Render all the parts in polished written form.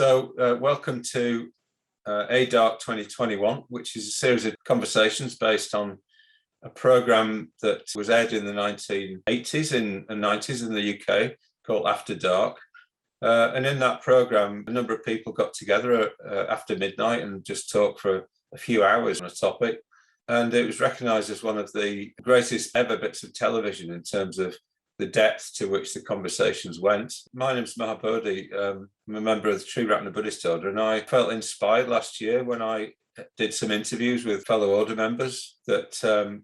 Welcome to ADARC 2021, which is a series of conversations based on a program that was aired in the 1980s and 90s in the UK called After Dark. And in that program, a number of people got together after midnight and just talked for a few hours on a topic. And it was recognised as one of the greatest ever bits of television in terms of the depth to which the conversations went. My name's Mahabodhi. I'm a member of the Sri Ratna Buddhist Order, and I felt inspired last year when I did some interviews with fellow order members that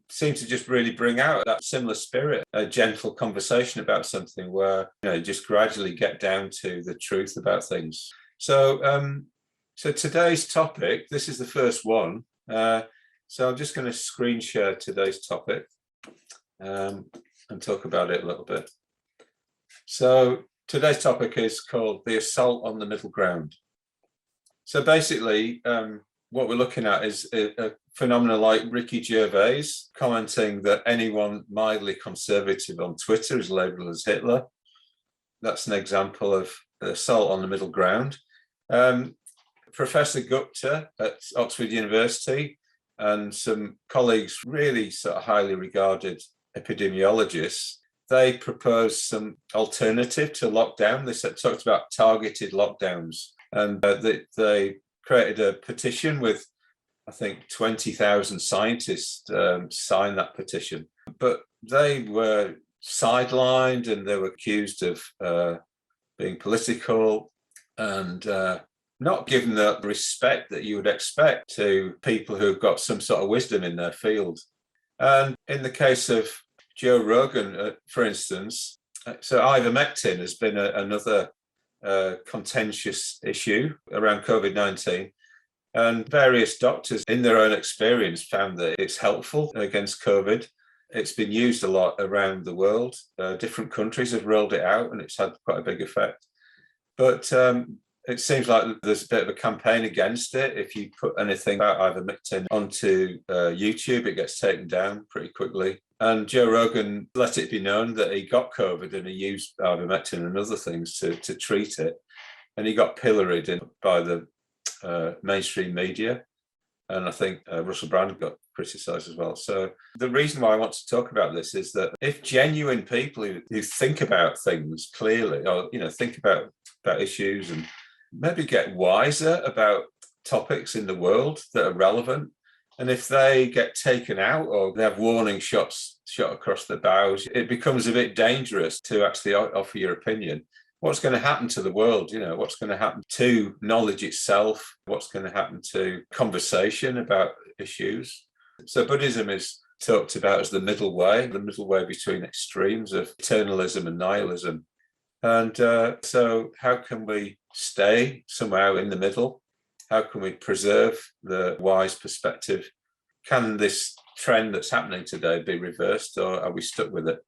seemed to just really bring out that similar spirit, a gentle conversation about something where, just gradually get down to the truth about things. So today's topic, this is the first one. So I'm just going to screen share today's topic. And talk about it a little bit. So today's topic is called the assault on the middle ground. So basically, what we're looking at is a phenomenon like Ricky Gervais commenting that anyone mildly conservative on Twitter is labelled as Hitler. That's an example of the assault on the middle ground. Professor Gupta at Oxford University and some colleagues, really sort of highly regarded epidemiologists, they proposed some alternative to lockdown. They talked about targeted lockdowns, and they created a petition with, I think, 20,000 scientists signed that petition. But they were sidelined and they were accused of being political and not given the respect that you would expect to people who've got some sort of wisdom in their field. And in the case of Joe Rogan, for instance, so ivermectin has been another contentious issue around COVID-19. And various doctors in their own experience found that it's helpful against COVID. It's been used a lot around the world. Different countries have rolled it out and it's had quite a big effect. But it seems like there's a bit of a campaign against it. If you put anything about ivermectin onto YouTube, it gets taken down pretty quickly. And Joe Rogan let it be known that he got COVID and he used ivermectin and other things to treat it. And he got pilloried by the mainstream media. And I think Russell Brand got criticised as well. So the reason why I want to talk about this is that if genuine people who think about things clearly, or think about issues and maybe get wiser about topics in the world that are relevant, and if they get taken out or they have warning shots shot across the bows, it becomes a bit dangerous to actually offer your opinion. What's going to happen to the world? What's going to happen to knowledge itself? What's going to happen to conversation about issues? So Buddhism is talked about as the middle way between extremes of eternalism and nihilism. And so how can we stay somehow in the middle? How can we preserve the wise perspective? Can this trend that's happening today be reversed, or are we stuck with it?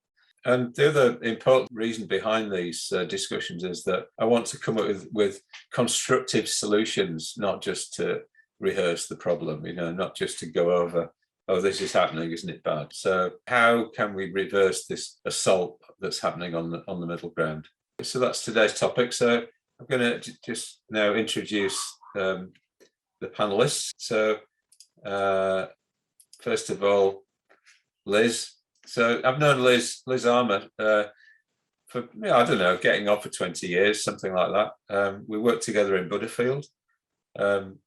And the other important reason behind these discussions is that I want to come up with constructive solutions, not just to rehearse the problem, not just to go over, oh, this is happening, isn't it bad? So how can we reverse this assault that's happening on the middle ground? So that's today's topic. So I'm going to just now introduce the panelists. So first of all, Liz. So I've known Liz Armour for, I don't know, getting on for 20 years, something like that. We worked together in Butterfield. And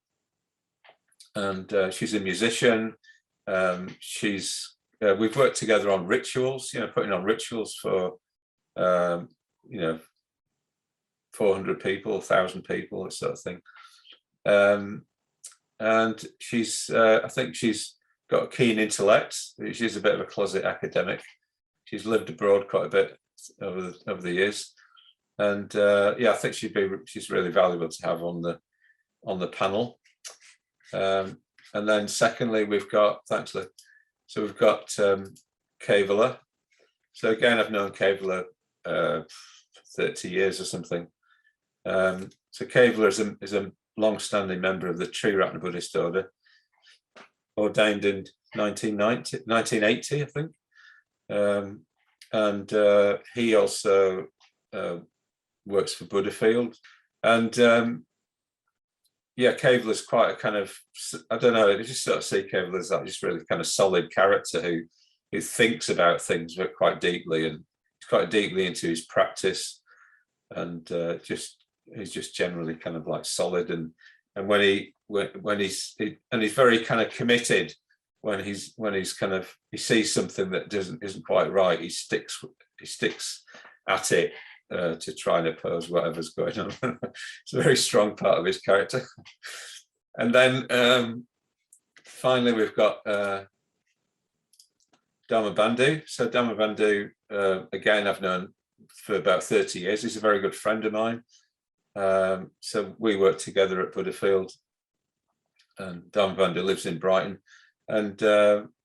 she's a musician. We've worked together on rituals, putting on rituals for 400 people, 1,000 people, that sort of thing. And I think she's got a keen intellect. She's a bit of a closet academic. She's lived abroad quite a bit over the years. And I think she's really valuable to have on the panel. And then secondly, we've got, thanks Liz. So we've got Kevala. So again, I've known Kevala 30 years or something. So Kevala is a long-standing member of the Sri Ratna Buddhist Order, ordained in 1980, I think. And he also works for Butterfield. And yeah, Kevala's quite a kind of, I don't know, I just sort of see Kevala as that just really kind of solid character who thinks about things quite deeply, and he's quite deeply into his practice, and he's just generally kind of like solid, and when he's very kind of committed when he's kind of, he sees something that isn't quite right, he sticks at it to try and oppose whatever's going on. It's a very strong part of his character. And then finally we've got Dharmabandhu. So Dharmabandhu, again, I've known for about 30 years. He's a very good friend of mine. So we work together at Buddhafield, and Dharmabandhu lives in Brighton, and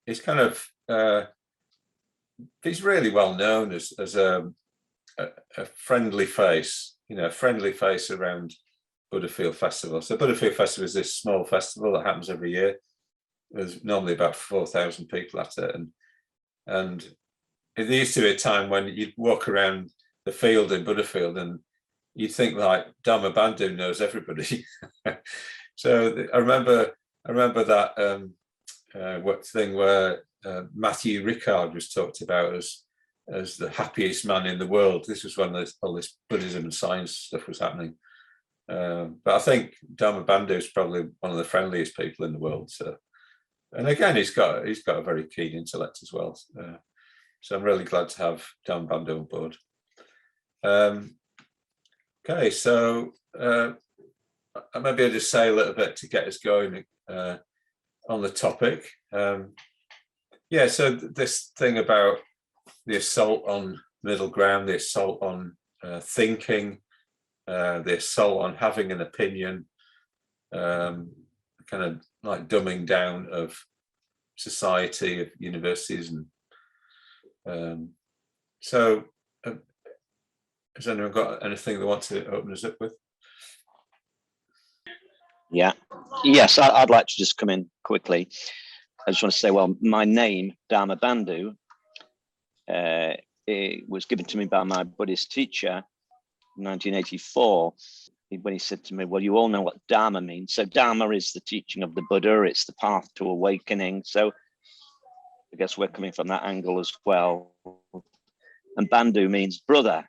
he's kind of he's really well known as a friendly face, a friendly face around Buddhafield Festival. So Buddhafield Festival is this small festival that happens every year. There's normally about 4,000 people at it, and there used to be a time when you'd walk around the field in Buddhafield and you'd think like Dharmabandhu knows everybody. So I remember that what thing where Matthew Ricard was talked about as the happiest man in the world. This was when all this Buddhism and science stuff was happening. But I think Dharmabandhu is probably one of the friendliest people in the world. So, and again, he's got a very keen intellect as well. So I'm really glad to have Dharmabandhu on board. Okay, so maybe I'll just say a little bit to get us going on the topic. Yeah, so this thing about the assault on middle ground, the assault on thinking, the assault on having an opinion, kind of like dumbing down of society, of universities, and so has anyone got anything they want to open us up with? Yeah, yes, I'd like to just come in quickly. I just want to say, well, my name, Dharmabandhu, it was given to me by my Buddhist teacher in 1984, when he said to me, well, you all know what Dharma means. So Dharma is the teaching of the Buddha, it's the path to awakening. So I guess we're coming from that angle as well. And Bandhu means brother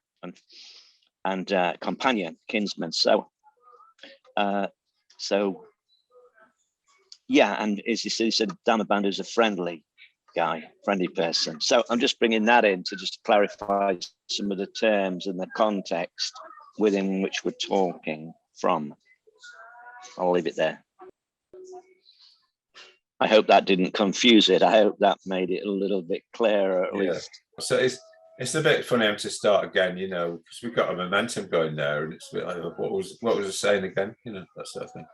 and companion, kinsman. So yeah, and as you said, Dharmabandhu is a friendly guy, friendly person. So I'm just bringing that in to just clarify some of the terms and the context within which we're talking from. I'll leave it there. I hope that didn't confuse it. I hope that made it a little bit clearer at least. So it's a bit funny to start again, because we've got a momentum going there, and it's a bit like, what was it saying again, that sort of thing.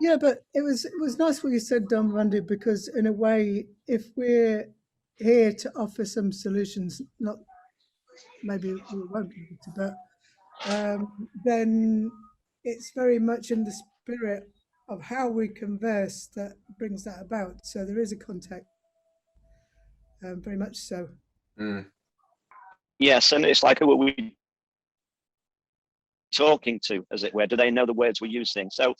Yeah, but it was nice what you said, Dharmabandhu, because in a way, if we're here to offer some solutions, not maybe we won't be able to, but then it's very much in the spirit of how we converse that brings that about. So there is a contact, very much so. Mm. Yes, and it's like, who are we talking to, as it were? Do they know the words we're using? So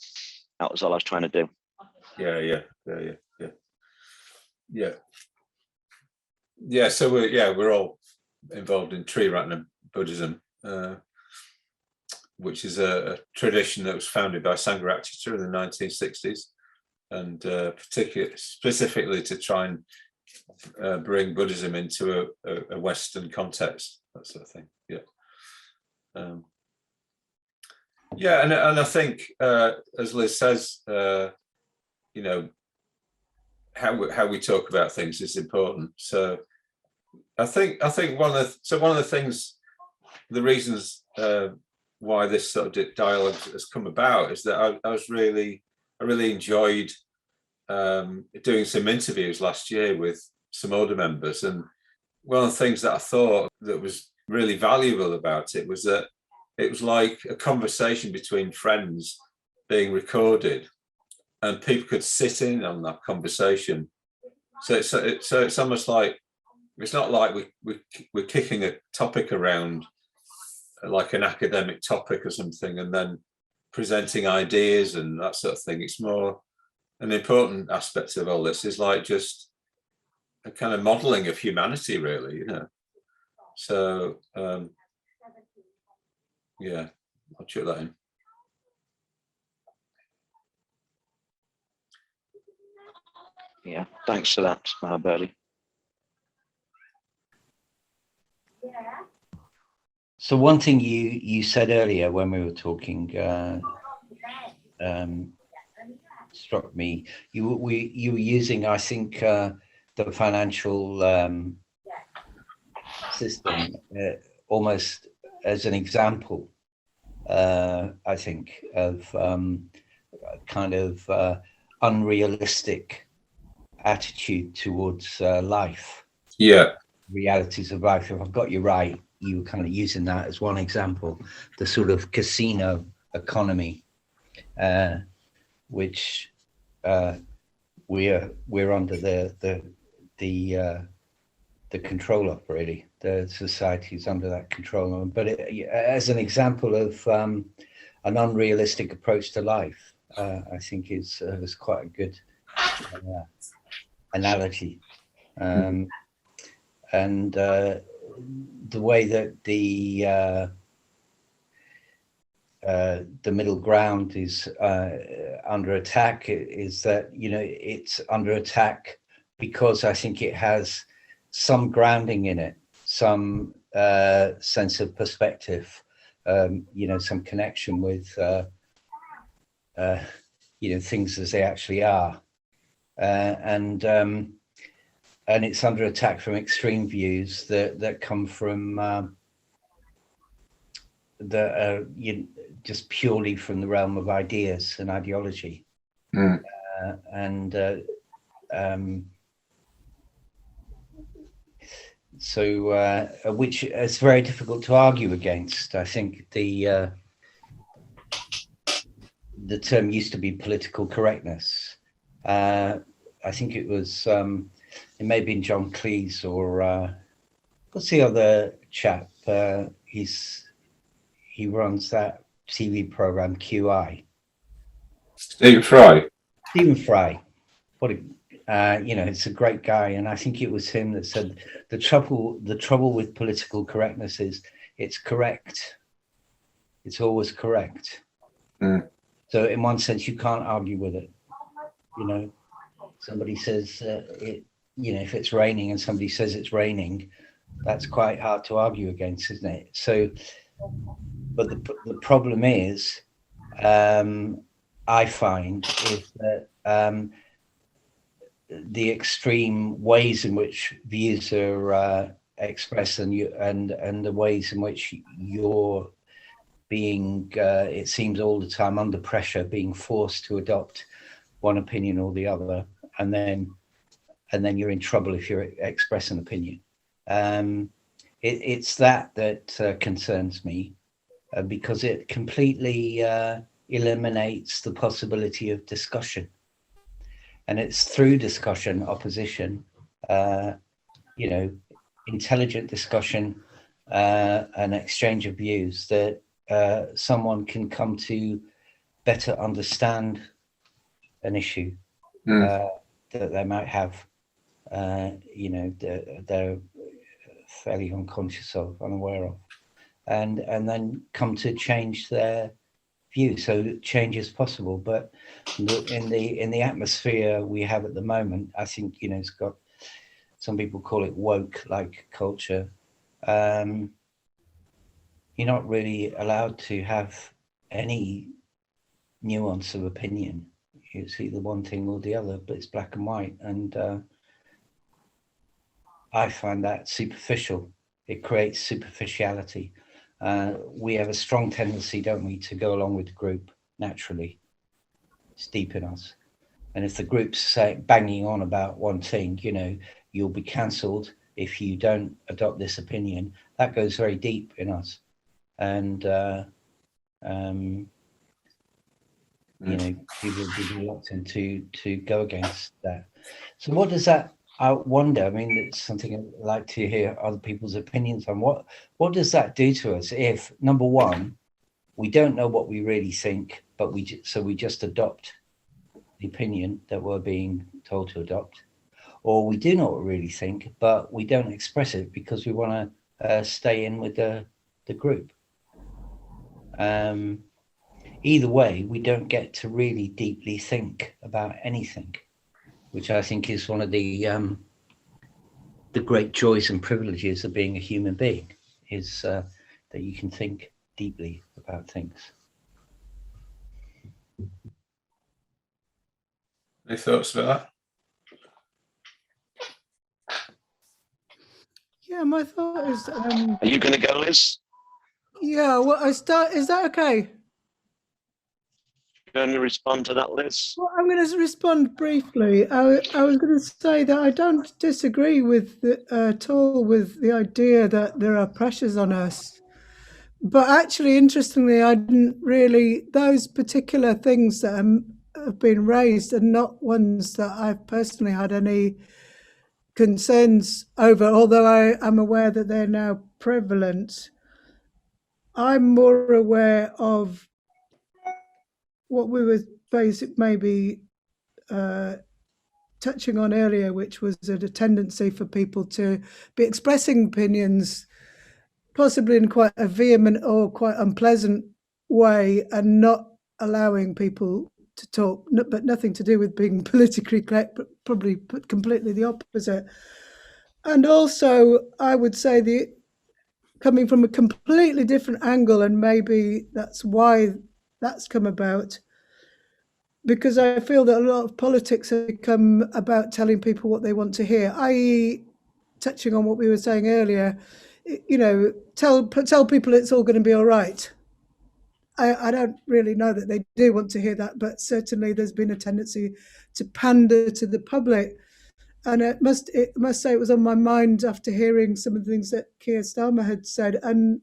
that was all I was trying to do. Yeah. So we're all involved in Triratna Buddhism, which is a tradition that was founded by Sangharakshita in the 1960s, and specifically to try and bring Buddhism into a Western context, that sort of thing. And I think, as Liz says, how we talk about things is important. So I think one of the things, the reasons why this sort of dialogue has come about is that I really enjoyed doing some interviews last year with some older members, and one of the things that I thought that was really valuable about it was that it was like a conversation between friends being recorded, and people could sit in on that conversation. So it's almost like, it's not like we're kicking a topic around like an academic topic or something, and then presenting ideas and that sort of thing. It's more an important aspect of all this is like just a kind of modeling of humanity, really, you know. So yeah, I'll chuck that in. Yeah, thanks for that, Mahabodhi. So one thing you said earlier when we were talking struck me. You were using, I think, the financial system almost as an example, I think, of kind of unrealistic attitude towards life. Yeah. Realities of life. If I've got you right, you were kind of using that as one example, the sort of casino economy, which we're under the control of, really. The society is under that control. But as an example of an unrealistic approach to life, I think was quite a good analogy. And the way that the middle ground is under attack is that, you know, it's under attack because I think it has some grounding in it, some sense of perspective, you know, some connection with you know, things as they actually are, and it's under attack from extreme views that come from just purely from the realm of ideas and ideology, so which is very difficult to argue against. I think the term used to be political correctness. I think it was it may have been John Cleese or what's the other chap? He runs that TV program QI. Stephen Fry. Stephen Fry. What a you know, it's a great guy, and I think it was him that said the trouble with political correctness is it's correct. It's always correct. So in one sense, you can't argue with it. You know, somebody says you know, if it's raining and somebody says it's raining, that's quite hard to argue against, isn't it? So, but the problem is, I find, is that the extreme ways in which views are expressed and the ways in which you're being, it seems all the time under pressure, being forced to adopt one opinion or the other, and then you're in trouble if you express an opinion. It's that concerns me, because it completely eliminates the possibility of discussion. And it's through discussion, opposition, you know, intelligent discussion, and exchange of views that someone can come to better understand an issue that they might have, you know, they're fairly unconscious of, unaware of, and then come to change their view. So change is possible, but in the atmosphere we have at the moment, I think, you know, it's got, some people call it woke like culture. You're not really allowed to have any nuance of opinion. It's either one thing or the other, but it's black and white. And I find that superficial. It creates superficiality. We have a strong tendency, don't we, to go along with the group naturally. It's deep in us. And if the group's banging on about one thing, you know, you'll be cancelled if you don't adopt this opinion, that goes very deep in us. And you know, people will be reluctant to go against that. So what does that, I wonder, I mean, it's something I'd like to hear other people's opinions on. What does that do to us if, number one, we don't know what we really think, but we just adopt the opinion that we're being told to adopt, or we do know what we really think, but we don't express it because we want to stay in with the group. Either way, we don't get to really deeply think about anything, which I think is one of the great joys and privileges of being a human being, is that you can think deeply about things. Any thoughts about that? Yeah, my thought is. Are you going to go, Liz? Yeah, well, is that okay? Going to respond to that, Liz? Well, I'm going to respond briefly. I was going to say that I don't disagree with at all with the idea that there are pressures on us. But actually, interestingly, I didn't really, those particular things that have been raised are not ones that I've personally had any concerns over, although I am aware that they're now prevalent. I'm more aware of what we were maybe touching on earlier, which was a tendency for people to be expressing opinions, possibly in quite a vehement or quite unpleasant way, and not allowing people to talk, but nothing to do with being politically correct, but probably completely the opposite. And also, I would say coming from a completely different angle, and maybe that's why that's come about, because I feel that a lot of politics have become about telling people what they want to hear, i.e., touching on what we were saying earlier, tell people it's all going to be all right. I don't really know that they do want to hear that, but certainly there's been a tendency to pander to the public. And it must say it was on my mind after hearing some of the things that Keir Starmer had said, and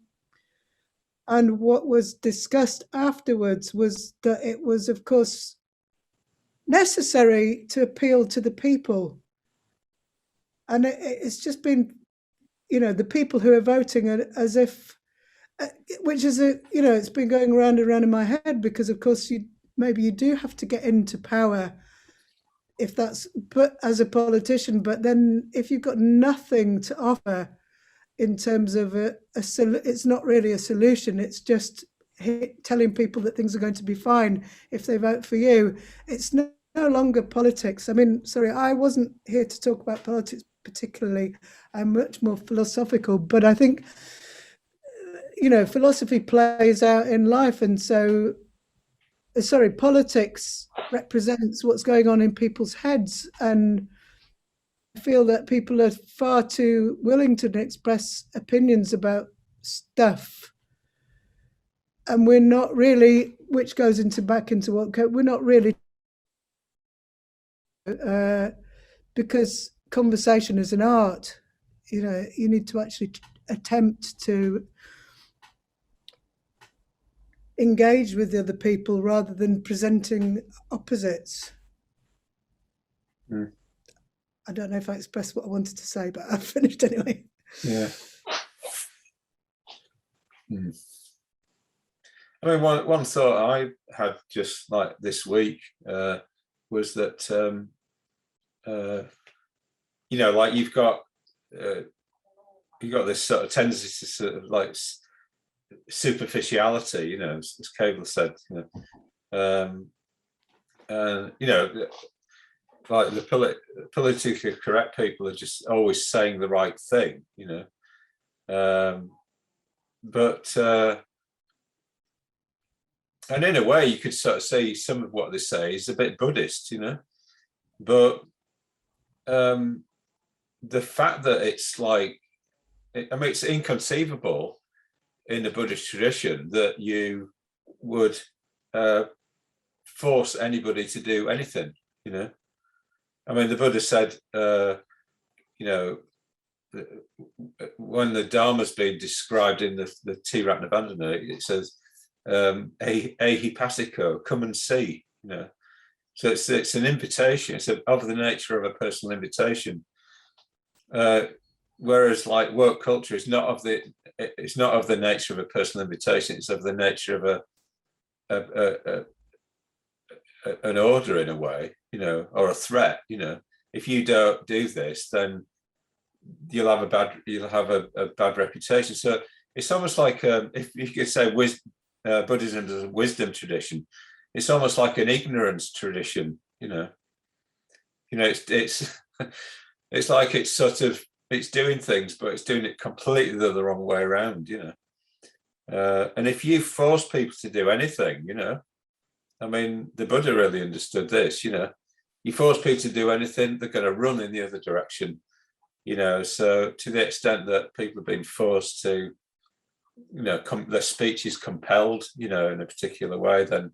what was discussed afterwards was that it was, of course, necessary to appeal to the people. And it's just been, the people who are voting as if, which is it's been going round and round in my head, because of course you do have to get into power if that's but as a politician, but then if you've got nothing to offer in terms of it's not really a solution, it's just telling people that things are going to be fine if they vote for you. It's no longer politics. I mean, sorry, I wasn't here to talk about politics particularly. I'm much more philosophical, but I think philosophy plays out in life, and so politics represents what's going on in people's heads, and I feel that people are far too willing to express opinions about stuff, and we're not really, which goes back into what we're not really, because conversation is an art. You need to actually attempt to engage with the other people rather than presenting opposites. I don't know if I expressed what I wanted to say, but I've finished anyway. Yeah. I mean, one thought I had just like this week was that like you've got this sort of tendency to sort of like superficiality, as Kevala said, like the politically correct people are just always saying the right thing, but and in a way you could sort of see some of what they say is a bit Buddhist, but the fact that it's like, it's inconceivable in the Buddhist tradition that you would force anybody to do anything, I mean, the Buddha said, when the Dharma's being described in the Tiratnabandhana, it says, ahipasiko, come and see, So it's an invitation. It's of the nature of a personal invitation. whereas like work culture is not of the nature of a personal invitation. It's of the nature of an order in a way, or a threat. If you don't do this, then you'll have a bad reputation. So it's almost like if you could say Buddhism is a wisdom tradition. It's almost like an ignorance tradition. It's it's like it's doing things, but it's doing it completely the wrong way around. And if you force people to do anything, I mean, the Buddha really understood this. You force people to do anything, they're going to run in the other direction. So to the extent that people have been forced to, their speech is compelled, in a particular way, then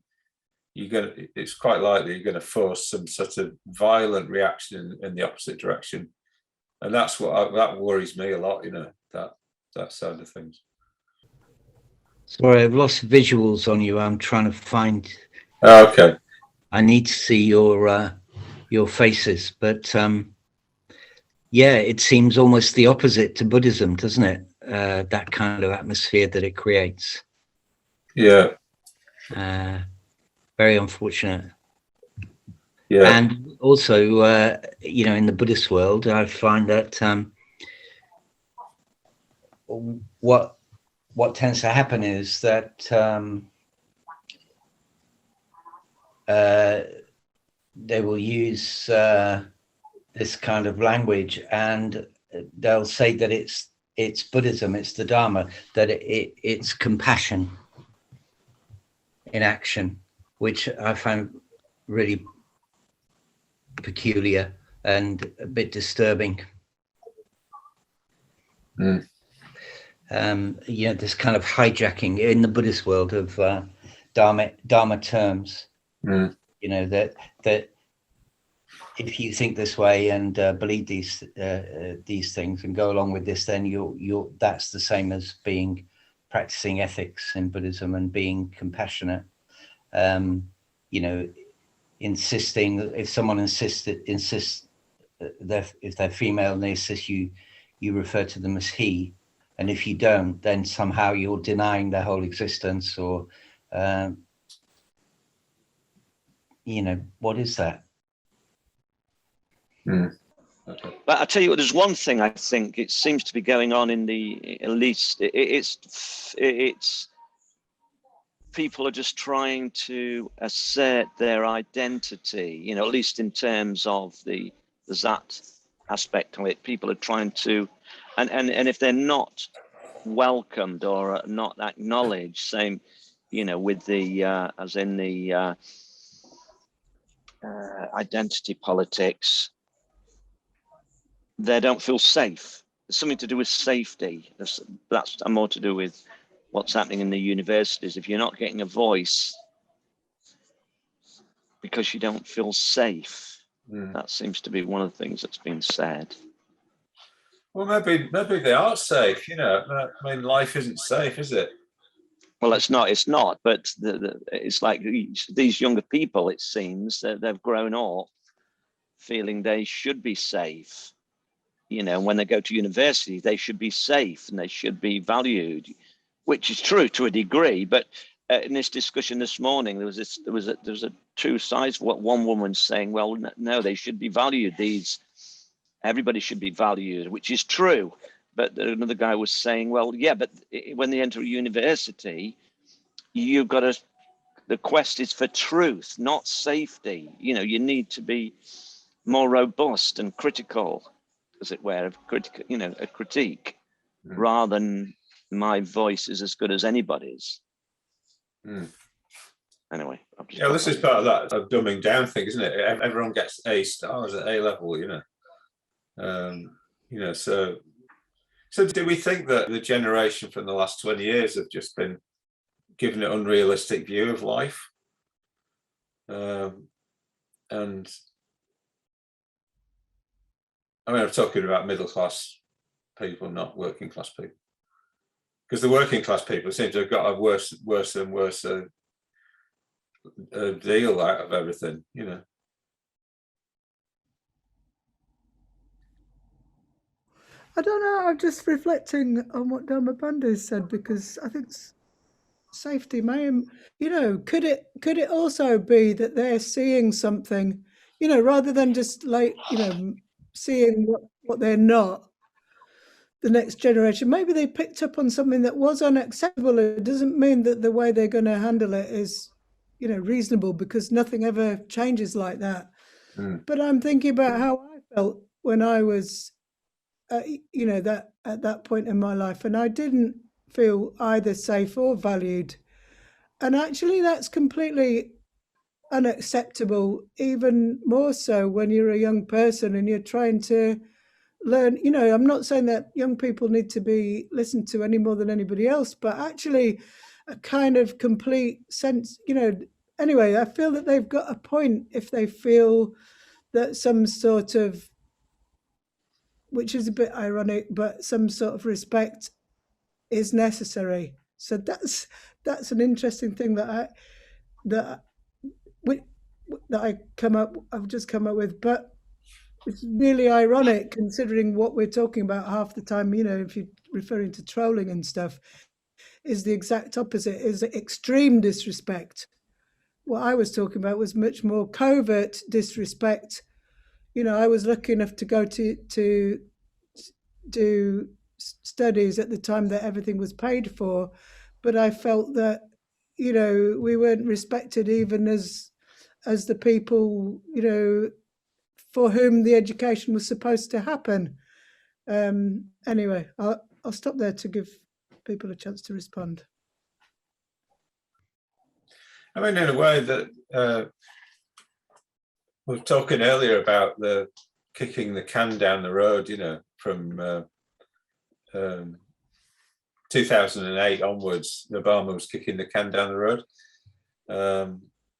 it's quite likely you're going to force some sort of violent reaction in the opposite direction. And that's that worries me a lot, that side of things. Sorry, I've lost visuals on you. I'm trying to find. Oh, okay. I need to see your faces, but yeah, it seems almost the opposite to Buddhism, doesn't it? That kind of atmosphere that it creates. Yeah. Very unfortunate. Yeah. And also, in the Buddhist world, I find that what tends to happen is that they will use this kind of language, and they'll say that it's Buddhism, it's the Dharma, that it's compassion in action, which I find really peculiar and a bit disturbing. This kind of hijacking in the Buddhist world of Dharma terms. That if you think this way and believe these things and go along with this, then you're that's the same as practicing ethics in Buddhism and being compassionate. Insisting, if someone insists that if they're female and they insist you refer to them as he, and if you don't, then somehow you're denying their whole existence, or what is that? Okay. But I tell you what, there's one thing I think it seems to be going on at least it's people are just trying to assert their identity, at least in terms of there's that aspect of it. People are trying to, and if they're not welcomed or not acknowledged, same, with the, as in the identity politics, they don't feel safe. It's something to do with safety. That's more to do with what's happening in the universities. If you're not getting a voice because you don't feel safe, that seems to be one of the things that's been said. Well, maybe they are safe. I mean, life isn't safe, is it? Well, it's not. But it's like these younger people. It seems that they've grown up feeling they should be safe. When they go to university, they should be safe and they should be valued, which is true to a degree. But in this discussion this morning, there was a two sides. What one woman's saying, well, no, they should be valued. Everybody should be valued, which is true. But another guy was saying, well, yeah, but when they enter a university, you've got the quest is for truth, not safety. You need to be more robust and critical, as it were, a critique, rather than my voice is as good as anybody's. Anyway, this is part of that dumbing down thing, isn't it? Everyone gets A stars at A level, So do we think that the generation from the last 20 years have just been given an unrealistic view of life? And I mean, I'm talking about middle class people, not working class people, because the working class people seem to have got a worse and worse deal out of everything, I don't know. I'm just reflecting on what Dharmabandhu said, because I think safety may, could it also be that they're seeing something, rather than just like, seeing what they're not, the next generation, maybe they picked up on something that was unacceptable. It doesn't mean that the way they're going to handle it is, reasonable, because nothing ever changes like that. But I'm thinking about how I felt when I was, that at that point in my life, and I didn't feel either safe or valued. And actually, that's completely unacceptable, even more so when you're a young person and you're trying to learn. I'm not saying that young people need to be listened to any more than anybody else, but actually a kind of complete sense, anyway, I feel that they've got a point if they feel that some sort of, which is a bit ironic, but some sort of respect is necessary. So that's an interesting thing that I've just come up with. But it's really ironic, considering what we're talking about half the time, if you're referring to trolling and stuff, is the exact opposite, is extreme disrespect. What I was talking about was much more covert disrespect. I was lucky enough to go to do studies at the time that everything was paid for, but I felt that, we weren't respected even as the people, for whom the education was supposed to happen. Anyway, I'll stop there to give people a chance to respond. I mean, in a way that we were talking earlier about the kicking the can down the road, from 2008 onwards, Obama was kicking the can down the road,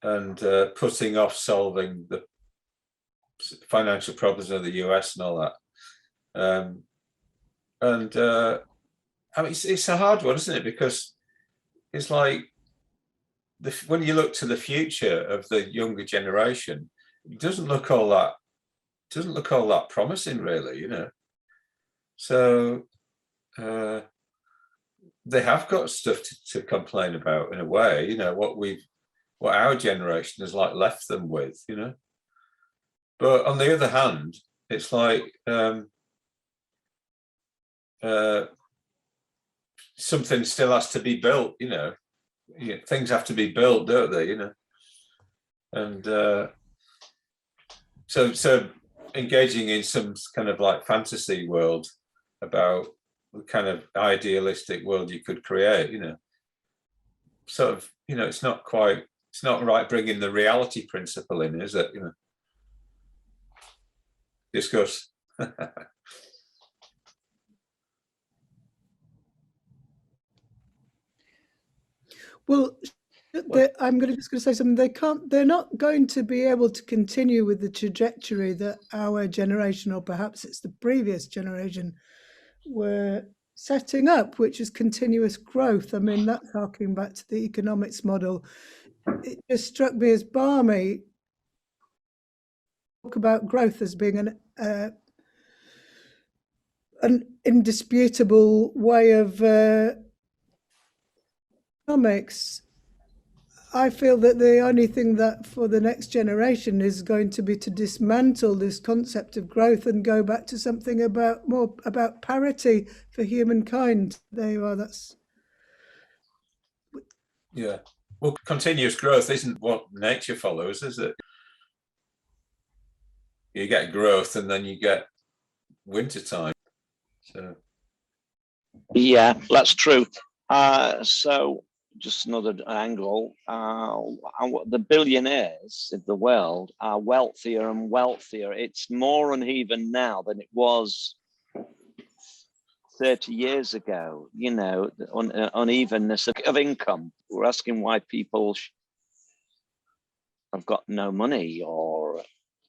and putting off solving the financial problems of the US and all that. I mean, it's a hard one, isn't it? Because it's like, when you look to the future of the younger generation, it doesn't look all that promising, really, So they have got stuff to complain about, in a way, what our generation has left them with, But on the other hand, it's like something still has to be built, things have to be built, don't they, And so engaging in some kind of like fantasy world about the kind of idealistic world you could create, sort of, it's not right bringing the reality principle in, is it? Discuss. Well, I'm just going to say something. They're not going to be able to continue with the trajectory that our generation, or perhaps it's the previous generation, were setting up, which is continuous growth. I mean, that's harking back to the economics model. It just struck me as balmy. Talk about growth as being an indisputable way of economics. I feel that the only thing that for the next generation is going to be to dismantle this concept of growth and go back to something more about parity for humankind. There you are. Yeah. Well, continuous growth isn't what nature follows, is it? You get growth and then you get wintertime. So yeah, that's true. So just another angle, the billionaires in the world are wealthier and wealthier. It's more uneven now than it was 30 years ago, unevenness of income. We're asking why people have got no money or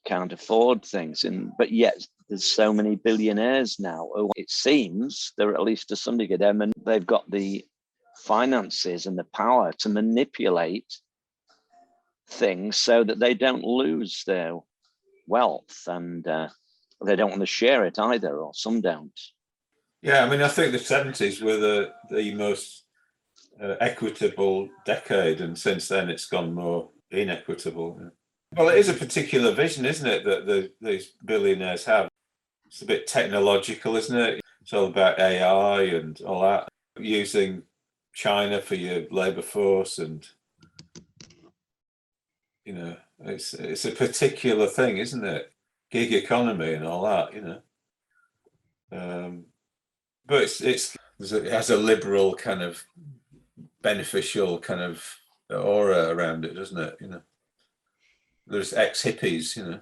can't afford things, but yet there's so many billionaires now. It seems they're, at least to some degree, and they've got the finances and the power to manipulate things so that they don't lose their wealth, and they don't want to share it either, or some don't. Yeah, I mean, I think the 70s were the most equitable decade, and since then it's gone more inequitable. Well, it is a particular vision, isn't it, that these billionaires have? It's a bit technological, isn't it? It's all about AI and all that, using China for your labor force, and it's a particular thing, isn't it? Gig economy and all that, but it has a liberal kind of beneficial kind of aura around it, doesn't it? There's ex-hippies.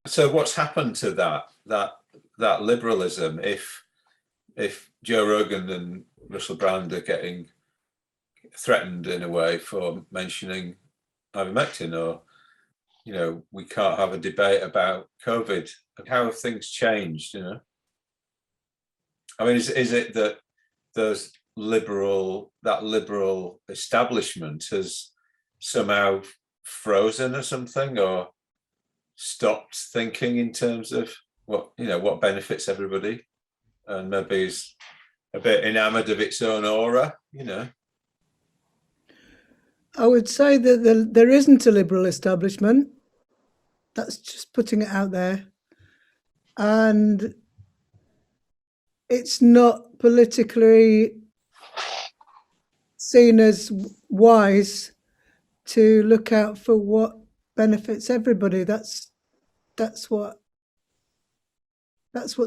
So what's happened to that liberalism if Joe Rogan and Russell Brand are getting threatened in a way for mentioning ivermectin, or we can't have a debate about COVID? How have things changed? I mean, is it that that liberal establishment has somehow frozen or something, or stopped thinking in terms of what benefits everybody, and maybe is a bit enamored of its own aura? I would say that there isn't a liberal establishment. That's just putting it out there. And it's not politically seen as wise to look out for what benefits everybody. That's what's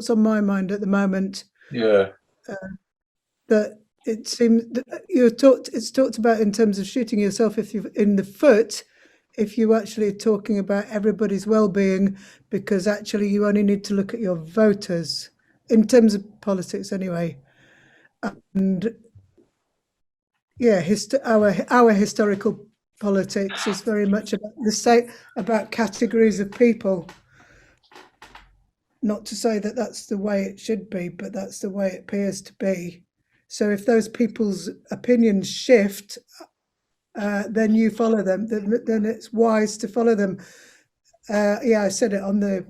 on my mind at the moment. Yeah. That it seems that it's talked about in terms of shooting yourself in the foot if you actually are talking about everybody's well-being, because actually you only need to look at your voters in terms of politics anyway. And yeah, our historical politics is very much about categories of people. Not to say that that's the way it should be, but that's the way it appears to be. So if those people's opinions shift, then you follow them. Then it's wise to follow them. Yeah, I said it on the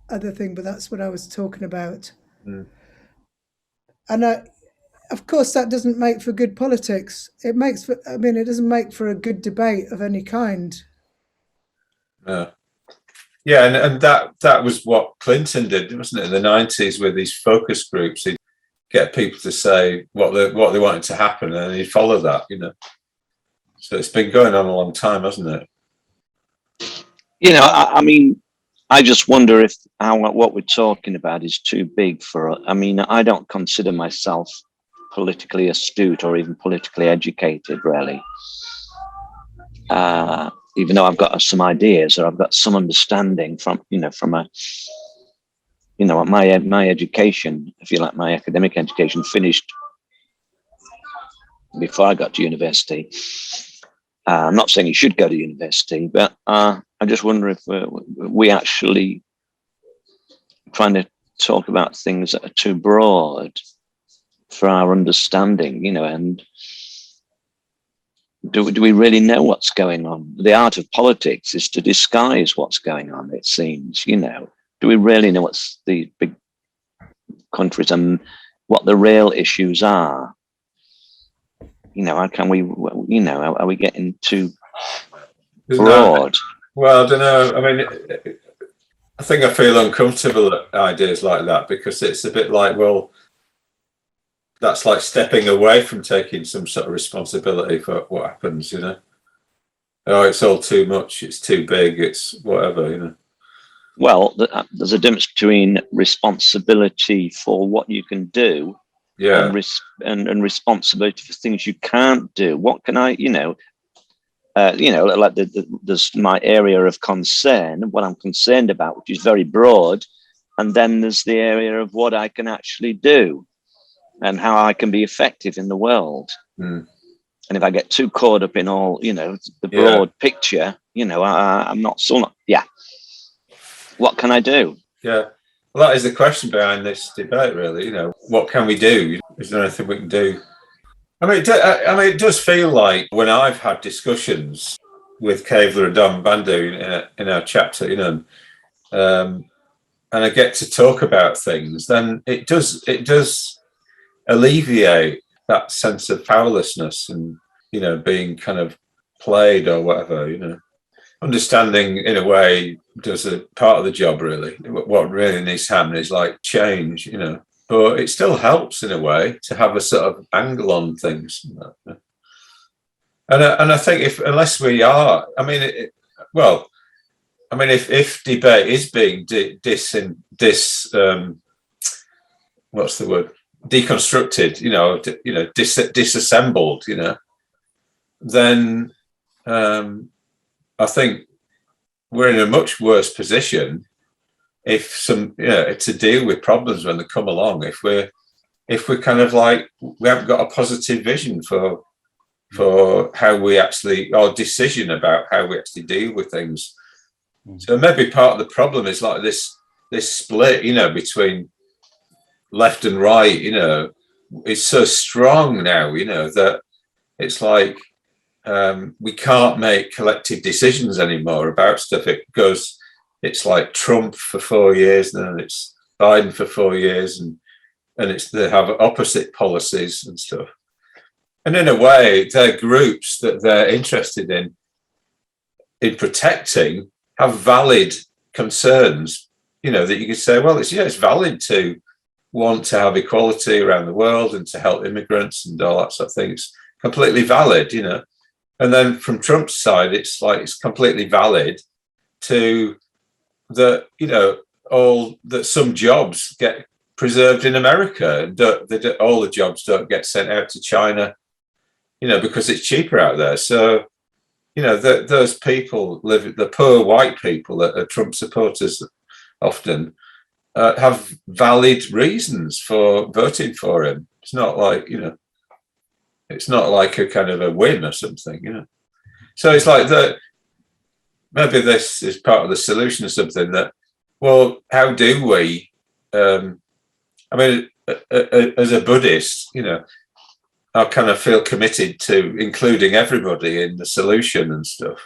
other thing, but that's what I was talking about. Mm. And of course, that doesn't make for good politics. It doesn't make for a good debate of any kind. No. Yeah, and that was what Clinton did, wasn't it, in the 90s, with these focus groups? He'd get people to say what they wanted to happen, and he'd follow that, So it's been going on a long time, hasn't it? I mean, I just wonder if what we're talking about is too big for. I mean, I don't consider myself politically astute or even politically educated, really. Even though I've got some ideas, or I've got some understanding from my education, if you like, my academic education finished before I got to university. I'm not saying you should go to university, but I just wonder if we actually trying to talk about things that are too broad for our understanding, and do we really know what's going on? The art of politics is to disguise what's going on, it seems. Do we really know what's the big countries and what the real issues are? How can we, are we getting too broad? Well, I don't know. I mean, I think I feel uncomfortable at ideas like that, because it's a bit like, well, that's like stepping away from taking some sort of responsibility for what happens, Oh, it's all too much, it's too big, it's whatever, Well, there's a difference between responsibility for what you can do, yeah, and responsibility for things you can't do. What can I, like there's my area of concern, what I'm concerned about, which is very broad, and then there's the area of what I can actually do and how I can be effective in the world. Mm. And if I get too caught up in all, the broad picture, I'm not yeah. What can I do? Yeah. Well, that is the question behind this debate, really. What can we do? Is there anything we can do? I mean, it does feel like when I've had discussions with Kevala and Dharmabandhu in our chapter, and I get to talk about things, then it does alleviate that sense of powerlessness and, you know, being kind of played or whatever, you know. Understanding in a way does a part of the job, really. What really needs to happen is like change, you know, but it still helps in a way to have a sort of angle on things. And I think unless we are, I mean, if debate is being what's the word, deconstructed, you know, disassembled, you know, then I think we're in a much worse position if to deal with problems when they come along. If we're kind of like, we haven't got a positive vision for how we actually, or decision about how we actually deal with things. So maybe part of the problem is like this split, you know, between left and right, you know, is so strong now, you know, that it's like we can't make collective decisions anymore about stuff. It's like Trump for 4 years, and then it's Biden for 4 years, and they have opposite policies and stuff. And in a way, they're groups that they're interested in protecting have valid concerns, you know, that you could say, well, it's valid to want to have equality around the world and to help immigrants and all that sort of thing. It's completely valid, you know. And then from Trump's side, it's like it's completely valid to that, you know, that some jobs get preserved in America, and all the jobs don't get sent out to China, you know, because it's cheaper out there. So, you know, those people the poor white people that are Trump supporters often have valid reasons for voting for him. It's not like, you know, it's not like a kind of a win or something, you know. So it's like that. Maybe this is part of the solution or something. That, well, how do we? I mean, as a Buddhist, you know, I kind of feel committed to including everybody in the solution and stuff.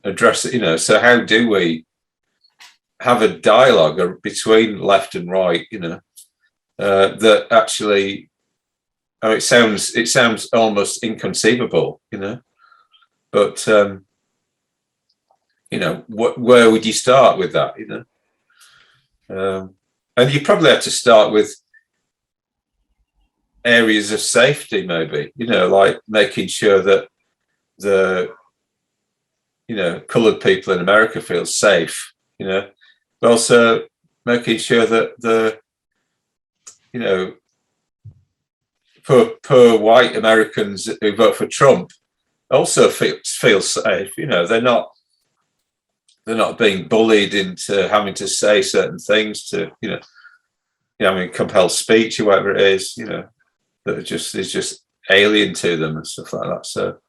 Address it, you know. So how do we have a dialogue between left and right? You know, that actually. Oh, it sounds almost inconceivable, you know. But you know, where would you start with that, you know? And you probably have to start with areas of safety, maybe, you know, like making sure that the, you know, coloured people in America feel safe, you know, but also making sure that the, you know, poor white Americans who vote for Trump also feel safe. You know, they're not being bullied into having to say certain things to, you know, I mean, compelled speech or whatever it is, you know, that is just alien to them and stuff like that. So,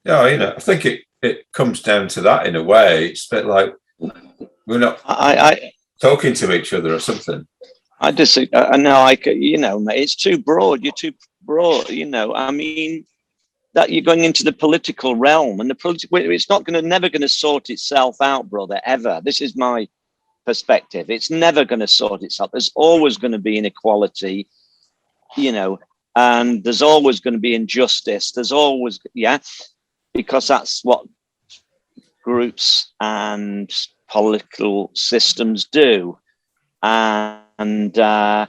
yeah, you know, I think it comes down to that in a way. It's a bit like we're not talking to each other or something. I disagree. No, you know, mate, it's too broad. You're too broad. You know, I mean, that you're going into the political realm, and it's never going to sort itself out, brother. Ever. This is my perspective. It's never going to sort itself. There's always going to be inequality, you know, and there's always going to be injustice. There's always, because that's what groups and political systems do. And you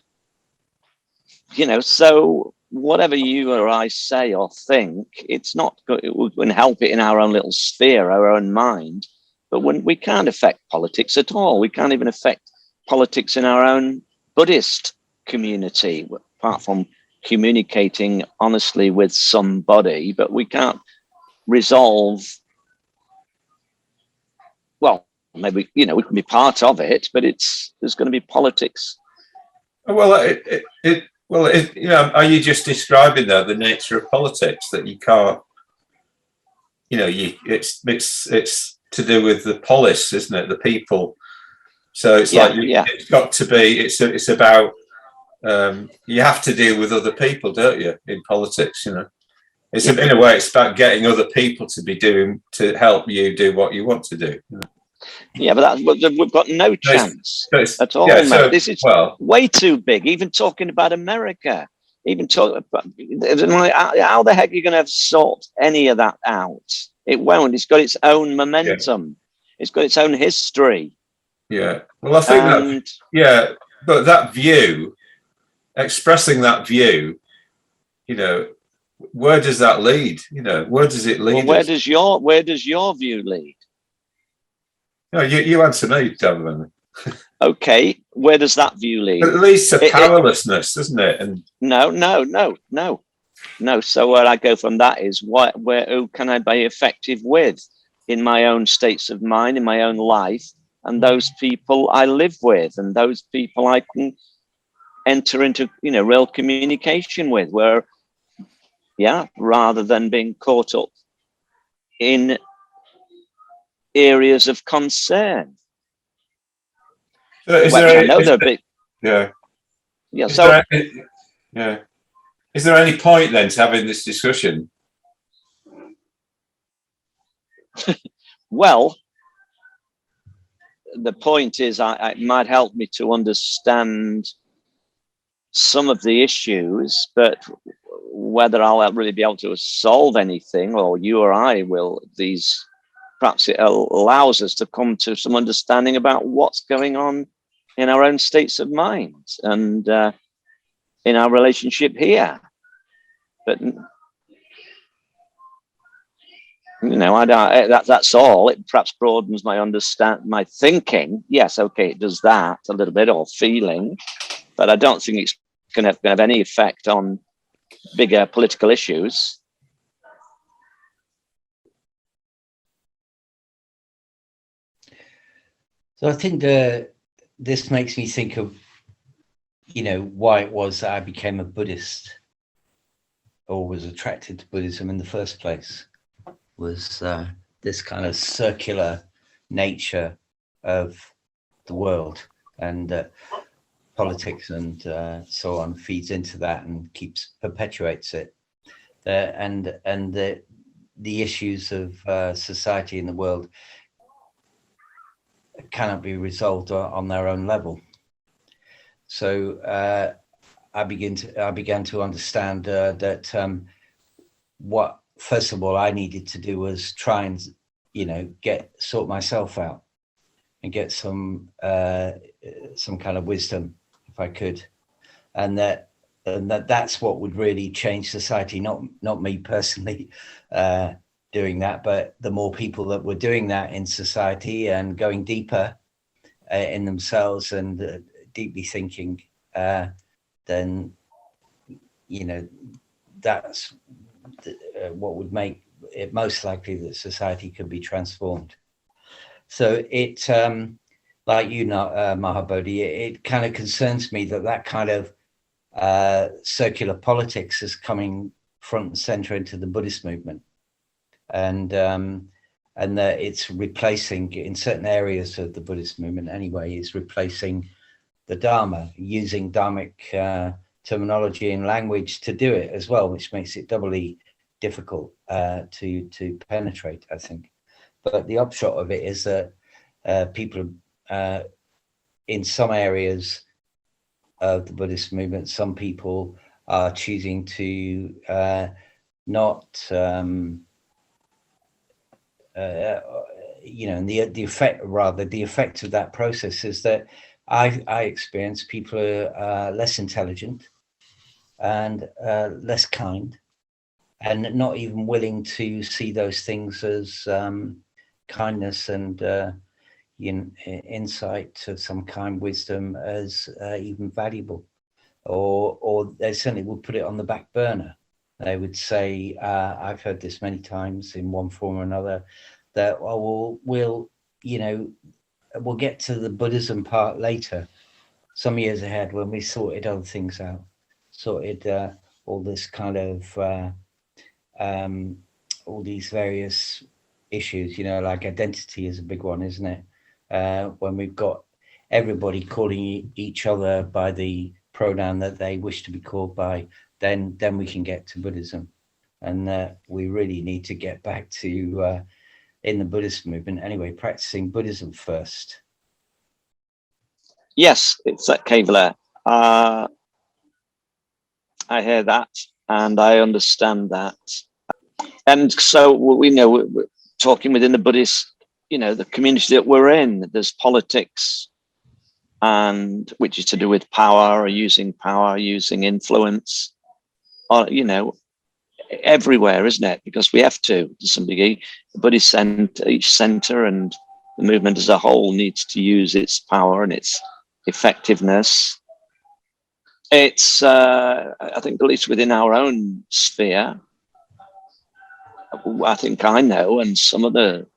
know, so whatever you or I say or think, it wouldn't help it in our own little sphere, our own mind. But when we can't affect politics at all, we can't even affect politics in our own Buddhist community, apart from communicating honestly with somebody. But we can't resolve. Well, maybe, you know, we can be part of it, but there's going to be politics. Well, you know, are you just describing the nature of politics, that you can't, you know, it's to do with the polis, isn't it? The people. So it's it's got to be. It's about. You have to deal with other people, don't you? In politics, you know, in a way, it's about getting other people to help you do what you want to do. You know? Yeah, but we've got no chance at all, yeah, mate. This is way too big. Even talking about America, even talking about, how the heck are you going to sort any of that out? It won't. It's got its own momentum. Yeah. It's got its own history. Yeah. Well, I think but that view, expressing that view, you know, where does that lead? You know, where does it lead? Well, where does your view lead? No, you answer me, Dharmabandhu. Okay, where does that view lead? It leads to powerlessness, doesn't it? And no. So where I go from that is who can I be effective with in my own states of mind, in my own life, and those people I live with, and those people I can enter into, real communication with, rather than being caught up in areas of concern. Is there any point then to having this discussion? Well, the point is, it might help me to understand some of the issues, but whether I'll really be able to solve anything, or you or I will, perhaps it allows us to come to some understanding about what's going on in our own states of mind and in our relationship here. But that's all. It perhaps broadens my thinking. Yes, okay, it does that a little bit, or feeling, but I don't think it's going to have any effect on bigger political issues. So I think this makes me think of, why it was that I became a Buddhist, or was attracted to Buddhism in the first place, was this kind of circular nature of the world, and politics and so on feeds into that and perpetuates it, and the issues of society in the world cannot be resolved on their own level. So I began to understand that what, first of all, I needed to do was try and sort myself out and get some kind of wisdom, if I could, and that's what would really change society. Not me personally doing that, but the more people that were doing that in society and going deeper in themselves and deeply thinking, then that's what would make it most likely that society could be transformed. So it, like Mahabodhi, it kind of concerns me that kind of circular politics is coming front and center into the Buddhist movement, and that it's replacing, in certain areas of the Buddhist movement anyway, is replacing the Dharma, using Dharmic terminology and language to do it as well, which makes it doubly difficult to penetrate, I think. But the upshot of it is that people in some areas of the Buddhist movement, some people are choosing to not, and the effect of that process is that I experience people are less intelligent and less kind, and not even willing to see those things as kindness and insight to some kind, wisdom as even valuable, or they certainly would put it on the back burner. They would say, I've heard this many times in one form or another, that we'll get to the Buddhism part later, some years ahead, when we sorted other things out, sorted all this kind of all these various issues, like identity is a big one, isn't it? When we've got everybody calling each other by the pronoun that they wish to be called by, then we can get to Buddhism. And we really need to get back to in the Buddhist movement anyway, practicing Buddhism first. Yes, it's at Kevala. I hear that, and I understand that. And so we know we're talking within the Buddhist, the community that we're in. There's politics, and which is to do with power, using influence, everywhere, isn't it? Because we have to some degree. The Buddhist each center and the movement as a whole needs to use its power and its effectiveness. It's, I think, at least within our own sphere, I think I know, and some of the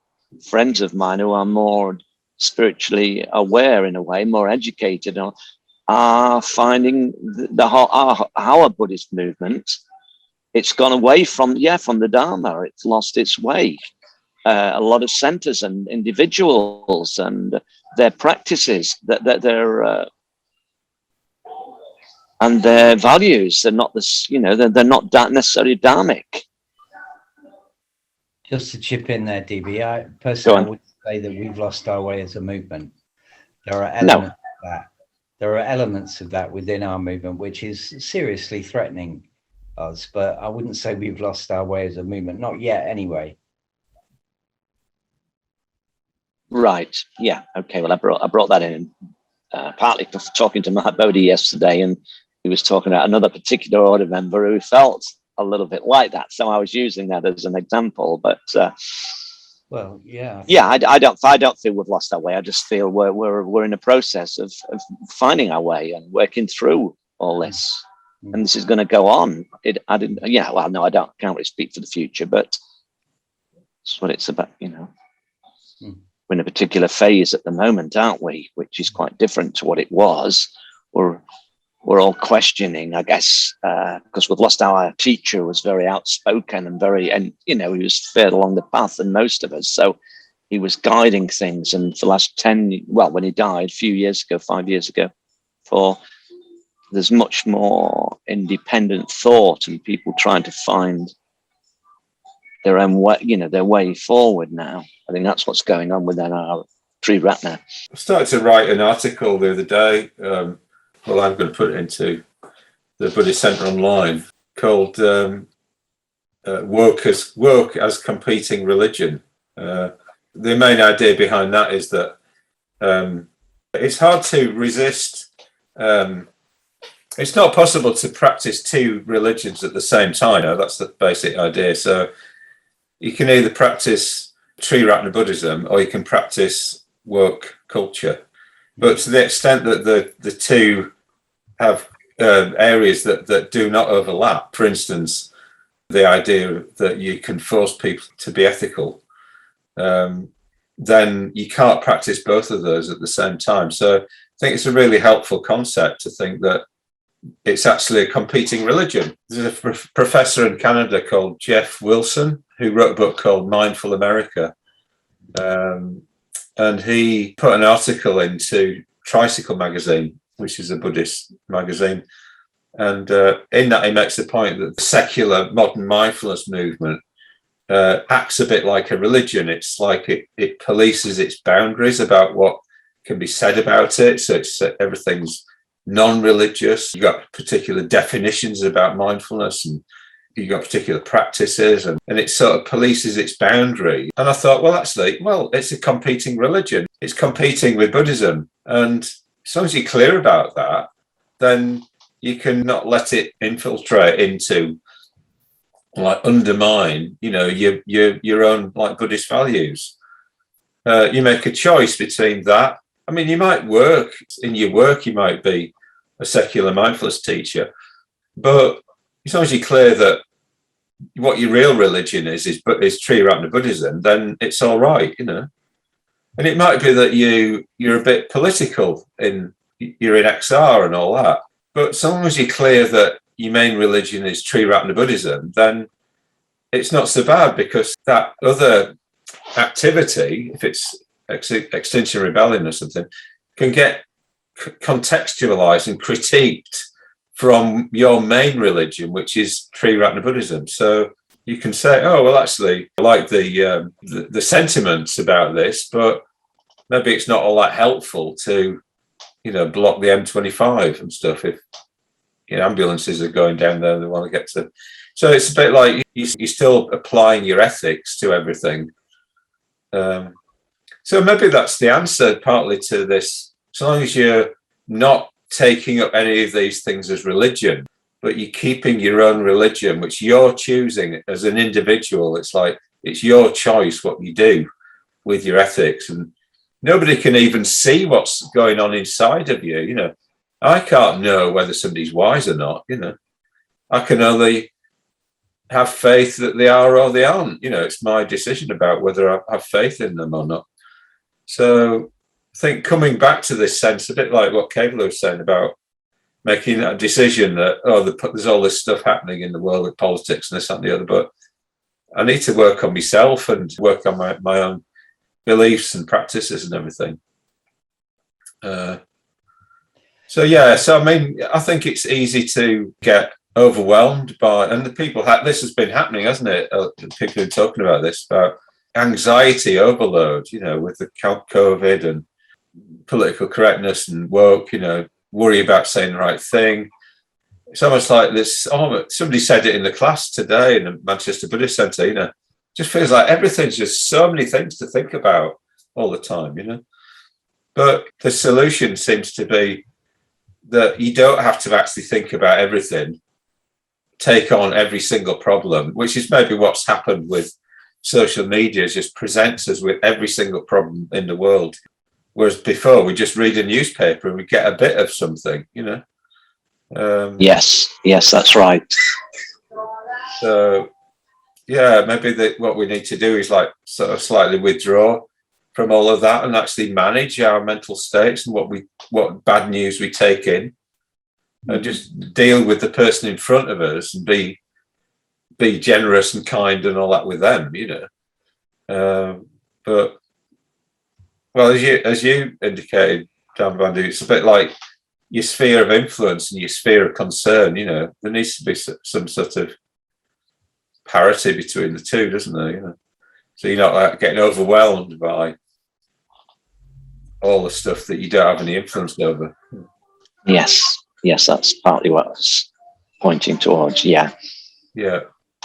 friends of mine who are more spiritually aware in a way, more educated, are finding our Buddhist movement, it's gone away from the Dharma. It's lost its way. A lot of centers and individuals and their practices, and their values, they're not they're not necessarily dharmic. Just to chip in there, DB, I personally would say that we've lost our way as a movement. There are elements of that. There are elements of that within our movement, which is seriously threatening us, but I wouldn't say we've lost our way as a movement, not yet anyway. Right. Yeah. Okay. Well, I brought that in partly for talking to Mahabodhi yesterday, and he was talking about another particular order member who felt a little bit like that. So I was using that as an example. But well, yeah. I don't feel we've lost our way. I just feel we're in a process of finding our way and working through all this. And this is going to go on. I can't really speak for the future, but that's what it's about, We're in a particular phase at the moment, aren't we? Which is quite different to what it was. We're all questioning, I guess, because we've lost our teacher who was very outspoken and he was further along the path than most of us. So he was guiding things. And for the last when he died 5 years ago, there's much more independent thought and people trying to find their own way, their way forward now. I think that's what's going on within our Tree Ratna. I started to write an article the other day. I'm going to put it into the Buddhist Centre online, called Work as Competing Religion. The main idea behind that is that it's hard to resist. It's not possible to practice two religions at the same time. That's the basic idea. So you can either practice Tree Ratna Buddhism or you can practice work culture. But to the extent that the two have areas that do not overlap, for instance, the idea that you can force people to be ethical, then you can't practice both of those at the same time. So I think it's a really helpful concept to think that it's actually a competing religion. There's a professor in Canada called Jeff Wilson who wrote a book called Mindful America. And he put an article into Tricycle magazine, which is a Buddhist magazine. And in that, he makes the point that the secular modern mindfulness movement acts a bit like a religion. It's like it polices its boundaries about what can be said about it. So everything's non-religious. You've got particular definitions about mindfulness, and you've got particular practices, and it sort of polices its boundary. And I thought, it's a competing religion. It's competing with Buddhism. And as long as you're clear about that, then you can not let it infiltrate into, undermine, your own Buddhist values. You make a choice between that. I mean, you might you might be a secular mindfulness teacher, but as long as you're clear that what your real religion is Tree Ratna Buddhism, then it's all right, And it might be that you're a bit political you're in XR and all that, but as long as you're clear that your main religion is Tree Ratna Buddhism, then it's not so bad, because that other activity, if it's Extinction Rebellion or something, can get contextualized and critiqued from your main religion, which is Tree Ratna Buddhism. So, you can say, oh, well, actually, I like the sentiments about this, but maybe it's not all that helpful to, block the M25 and stuff if ambulances are going down there and they want to get to. So it's a bit like you're still applying your ethics to everything. So maybe that's the answer partly to this. So long as you're not taking up any of these things as religion, but you're keeping your own religion, which you're choosing as an individual. It's like, it's your choice what you do with your ethics. And nobody can even see what's going on inside of you. I can't know whether somebody's wise or not. I can only have faith that they are or they aren't. It's my decision about whether I have faith in them or not. So I think coming back to this sense, a bit like what Kevala was saying about making that decision that, there's all this stuff happening in the world with politics and this, that, and the other, but I need to work on myself and work on my own beliefs and practices and everything. I think it's easy to get overwhelmed by, and the people this has been happening, hasn't it? People are talking about this, about anxiety overload, with the COVID and political correctness and woke, worry about saying the right thing. It's almost like this. Somebody said it in the class today in the Manchester Buddhist Centre. Just feels like everything's just so many things to think about all the time. But the solution seems to be that you don't have to actually think about everything, take on every single problem, which is maybe what's happened with social media. Just presents us with every single problem in the world. Whereas before, we just read a newspaper and we get a bit of something, Yes, that's right. So, maybe what we need to do is like sort of slightly withdraw from all of that and actually manage our mental states and what bad news we take in, and just deal with the person in front of us and be generous and kind and all that with them, But well, as you indicated, Dharmabandhu, it's a bit like your sphere of influence and your sphere of concern. There needs to be some sort of parity between the two, doesn't there? So you're not like getting overwhelmed by all the stuff that you don't have any influence over. Yes, that's partly what I was pointing towards. Yeah.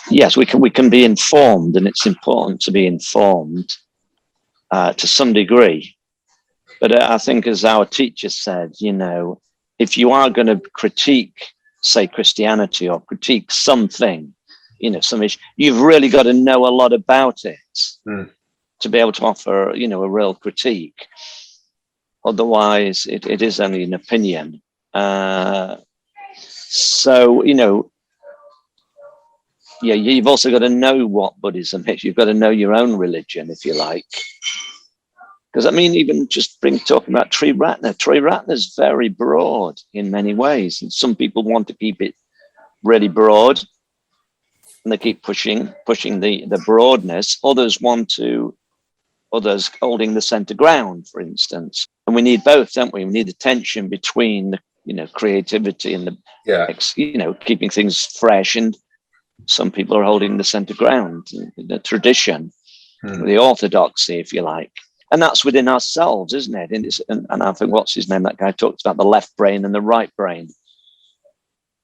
Yes, we can be informed, and it's important to be informed to some degree. But I think, as our teacher said, if you are going to critique, say, Christianity or critique something, some issue, you've really got to know a lot about it to be able to offer, a real critique. Otherwise, it is only an opinion. You've also got to know what Buddhism is. You've got to know your own religion, if you like. Because even just talking about Triratna is very broad in many ways, and some people want to keep it really broad, and they keep pushing the broadness. Others holding the center ground, for instance. And we need both, don't we? We need the tension between the creativity and the keeping things fresh, and some people are holding the center ground, the tradition, the orthodoxy, if you like. And that's within ourselves, isn't it? And I think, what's his name? That guy talks about the left brain and the right brain.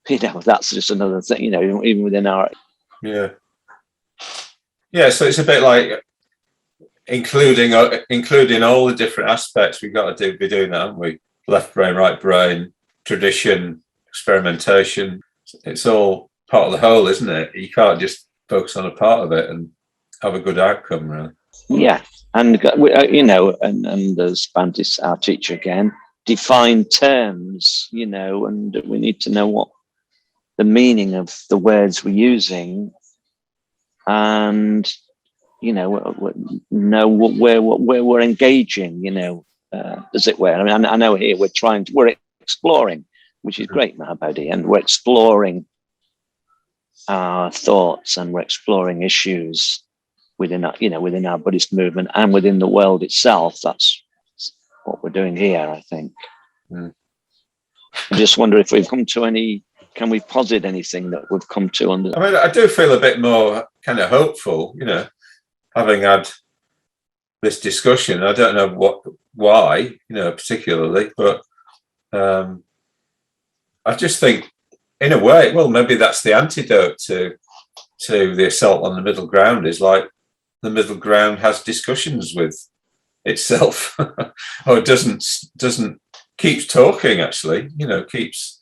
That's just another thing, even within our... Yeah, so it's a bit like including all the different aspects we've got to be doing that, haven't we? Left brain, right brain, tradition, experimentation. It's all part of the whole, isn't it? You can't just focus on a part of it and have a good outcome, really. Yeah. And, and as Bantis, our teacher again, define terms, and we need to know what the meaning of the words we're using, and, know where we're engaging, as it were. I know here we're exploring, which is great, Mahabodhi, and we're exploring our thoughts and we're exploring issues within our Buddhist movement and within the world itself. That's what we're doing here, I think. I just wonder if we've come to any can we posit anything that we've come to under? I mean, I do feel a bit more kind of hopeful, you know, having had this discussion. I don't know why, you know, particularly, but I just think, in a way, well, maybe that's the antidote to the assault on the middle ground, is like the middle ground has discussions with itself, or doesn't keeps talking, actually, you know, keeps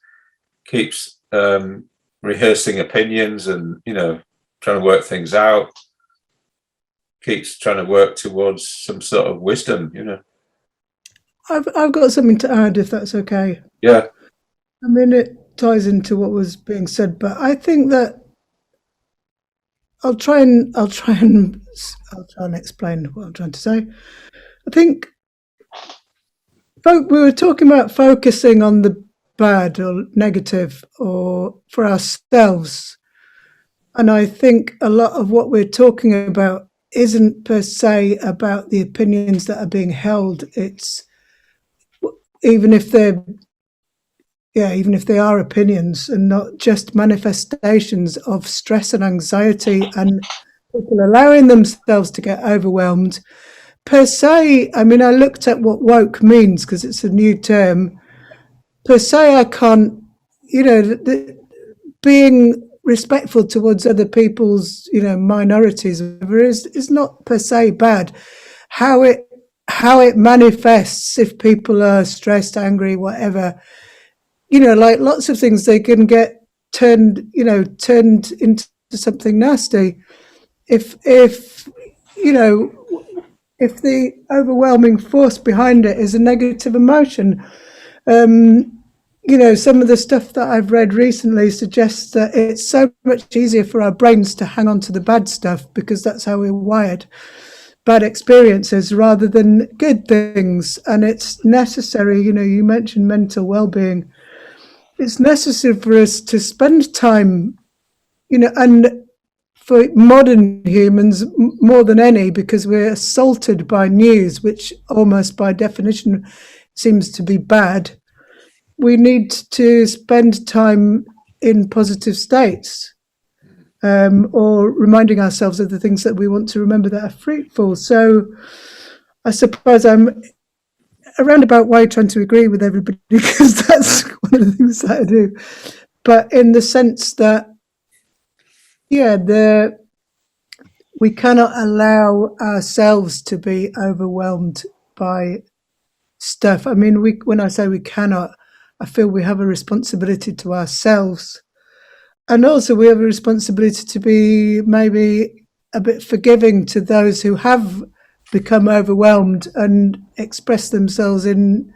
rehearsing opinions and, you know, trying to work things out, keeps trying to work towards some sort of wisdom, you know. I've got something to add, if that's okay. Yeah. I mean, it ties into what was being said, but I think that I'll try and explain what I'm trying to say. I think we were talking about focusing on the bad or negative or for ourselves. And I think a lot of what we're talking about isn't per se about the opinions that are being held. It's even if they are opinions and not just manifestations of stress and anxiety and people allowing themselves to get overwhelmed per se. I mean, I looked at what woke means because it's a new term. Per se, I can't, you know, being respectful towards other people's, you know, minorities is not per se bad. How it manifests, if people are stressed, angry, whatever, you know, like lots of things, they can get turned into something nasty. If you know, if the overwhelming force behind it is a negative emotion, you know, some of the stuff that I've read recently suggests that it's so much easier for our brains to hang on to the bad stuff because that's how we're wired, bad experiences rather than good things. And it's necessary, you know, you mentioned mental well-being. It's necessary for us to spend time, you know, and for modern humans more than any, because we're assaulted by news, which almost by definition seems to be bad. We need to spend time in positive states, or reminding ourselves of the things that we want to remember that are fruitful. So I suppose I'm a roundabout way trying to agree with everybody because that's one of the things that I do. But in the sense that, yeah, we cannot allow ourselves to be overwhelmed by stuff. I mean, when I say we cannot, I feel we have a responsibility to ourselves. And also we have a responsibility to be maybe a bit forgiving to those who have become overwhelmed and express themselves in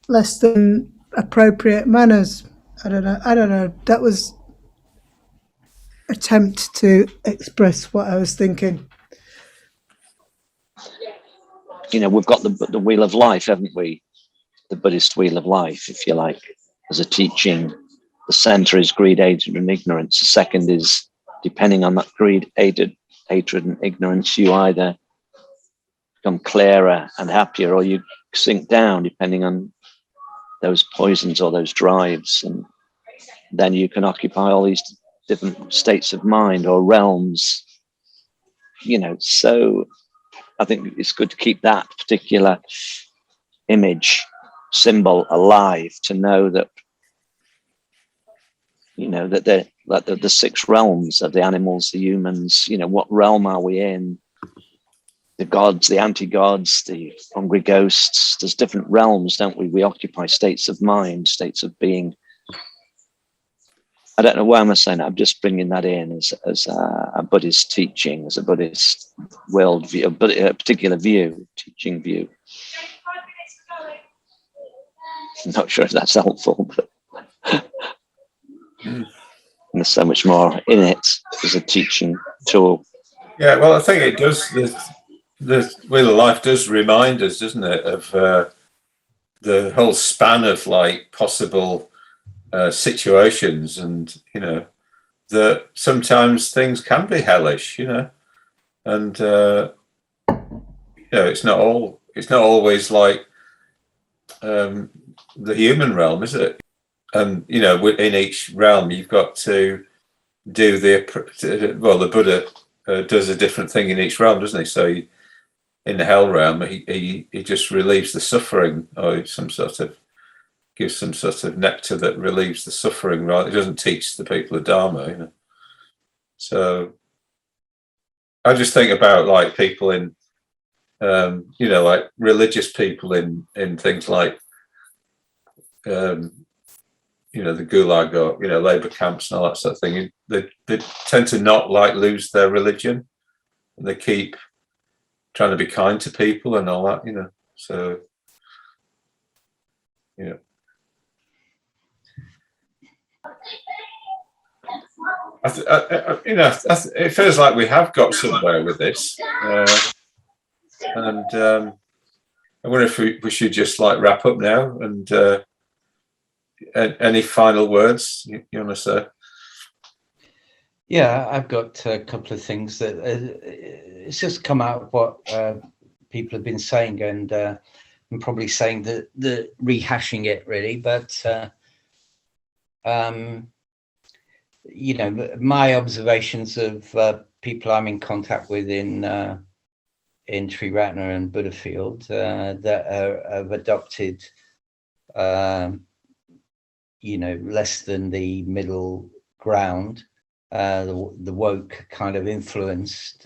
less than appropriate manners. I don't know. That was attempt to express what I was thinking. You know, we've got the wheel of life, haven't we? The Buddhist wheel of life, if you like, as a teaching. The center is greed, hatred, and ignorance. The second is, depending on that greed, hatred, and ignorance, you either become clearer and happier, or you sink down, depending on those poisons or those drives. And then you can occupy all these different states of mind or realms, you know. So I think it's good to keep that particular image, symbol alive, to know that, you know, that the six realms of the animals, the humans, you know, what realm are we in? The gods, the anti-gods, the hungry ghosts. There's different realms, don't we? We occupy states of mind, states of being. I don't know why I'm saying that. I'm just bringing that in as a Buddhist teaching, as a Buddhist worldview, a particular view, teaching view. I'm not sure if that's helpful, but there's so much more in it as a teaching tool. Yeah, well, I think it does. The Wheel of Life does remind us, doesn't it, of the whole span of like possible situations, and you know that sometimes things can be hellish, you know, and you know it's not always like the human realm, is it? And in each realm, you've got to do the Buddha does a different thing in each realm, doesn't he? So in the hell realm, he just relieves the suffering, or gives some sort of nectar that relieves the suffering, right? He doesn't teach the people the Dharma, So I just think about like people in, like religious people in things like, the Gulag or, labor camps and all that sort of thing. They tend to not lose their religion, and they keep trying to be kind to people and all that, So, it feels like we have got somewhere with this, and I wonder if we should just wrap up now. And any final words you want to say? Yeah, I've got a couple of things that it's just come out of what people have been saying, and I'm probably saying the rehashing it really, but my observations of people I'm in contact with in Triratna and Buddhafield that have adopted less than the middle ground, the woke kind of influenced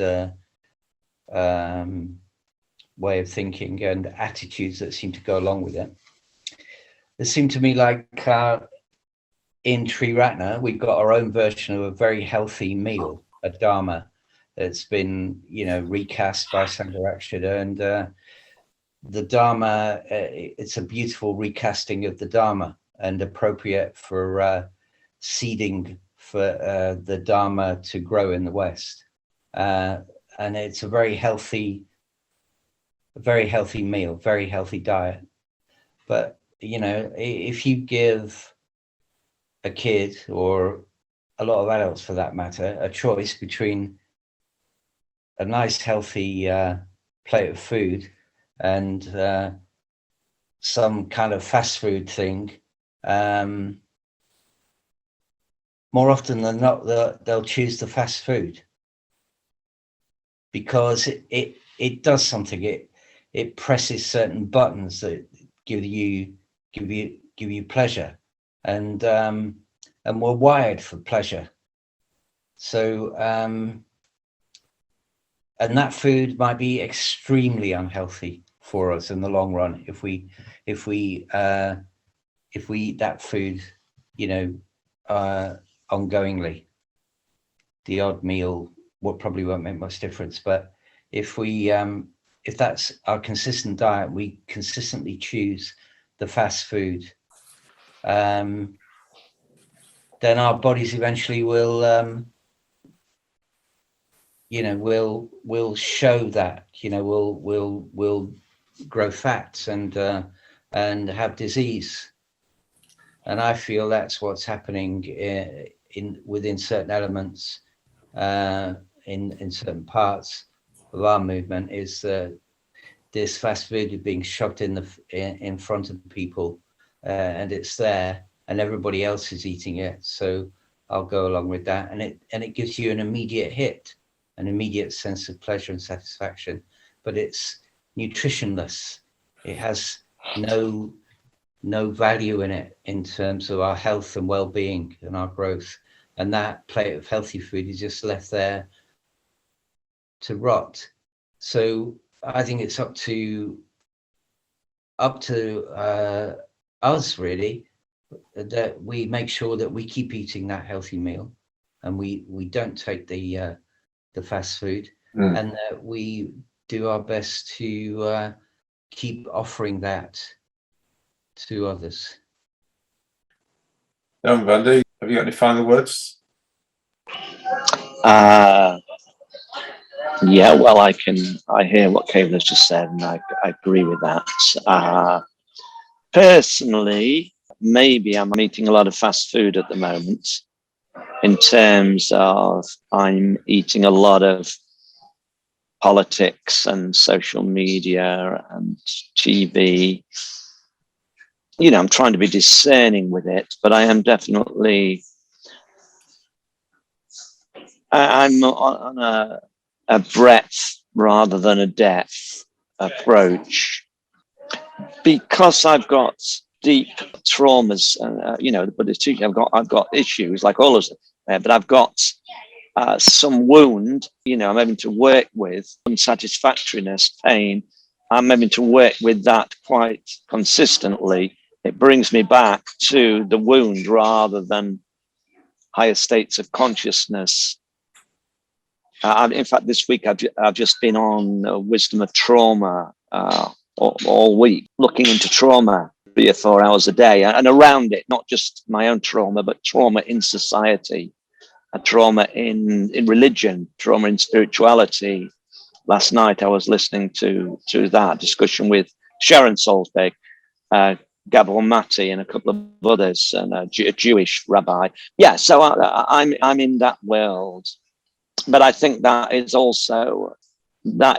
way of thinking and attitudes that seem to go along with it. It seemed to me like in Triratna, we've got our own version of a very healthy meal, a Dharma, that's been, recast by Sangharakshita. And the Dharma, it's a beautiful recasting of the Dharma and appropriate for seeding for the Dharma to grow in the West. And it's a very healthy meal, very healthy diet. But, if you give a kid, or a lot of adults for that matter, a choice between a nice healthy plate of food and some kind of fast food thing, more often than not they'll choose the fast food, because it does something. It presses certain buttons that give you pleasure, and we're wired for pleasure. So and that food might be extremely unhealthy for us in the long run if we eat that food, ongoingly. The odd meal probably won't make much difference, but if that's our consistent diet, we consistently choose the fast food, then our bodies eventually will will show that, will grow fat and have disease. And I feel that's what's happening within certain elements, in certain parts of our movement, is this fast food is being shoved in front of people, and it's there, and everybody else is eating it. So I'll go along with that, and it gives you an immediate hit, an immediate sense of pleasure and satisfaction, but it's nutritionless. It has no value in it in terms of our health and well-being and our growth. And that plate of healthy food is just left there to rot. So I think it's up to us really, that we make sure that we keep eating that healthy meal, and we don't take the fast food, and that we do our best to keep offering that to others. Dharmabandhu, have you got any final words? Yeah, well, I hear what Kevala's just said, and I agree with that. Personally, maybe I'm eating a lot of fast food at the moment, in terms of I'm eating a lot of politics and social media and TV, I'm trying to be discerning with it, but I am definitely, I'm on a breadth rather than a depth approach, because I've got deep traumas, and but it's I've got issues like all of us, but I've got some wound. I'm having to work with unsatisfactoriness, pain. I'm having to work with that quite consistently. It brings me back to the wound rather than higher states of consciousness. In fact, this week I've just been on wisdom of trauma all week, looking into trauma 3 or 4 hours a day, and around it, not just my own trauma, but trauma in society, a trauma in religion, trauma in spirituality. Last night I was listening to that discussion with Sharon Salzberg, Gabor Mate, and a couple of others, and a Jewish rabbi. Yeah, so I'm in that world, but I think that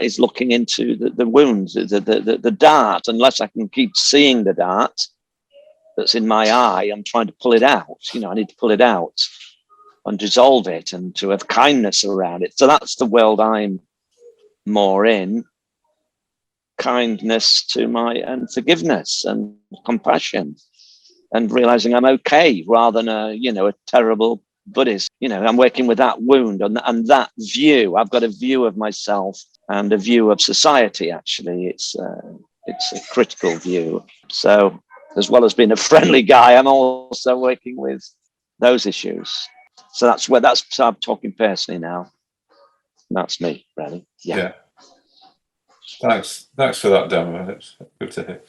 is looking into the wounds, the dart. Unless I can keep seeing the dart that's in my eye, I'm trying to pull it out. I need to pull it out and dissolve it, and to have kindness around it. So that's the world I'm more in. Kindness to and forgiveness and compassion, and realizing I'm okay, rather than a terrible Buddhist. I'm working with that wound and that view. I've got a view of myself and a view of society. Actually, it's a critical view. So, as well as being a friendly guy, I'm also working with those issues. So so I'm talking personally now. That's me, really. Yeah. Thanks for that, Dan. It's good to hear.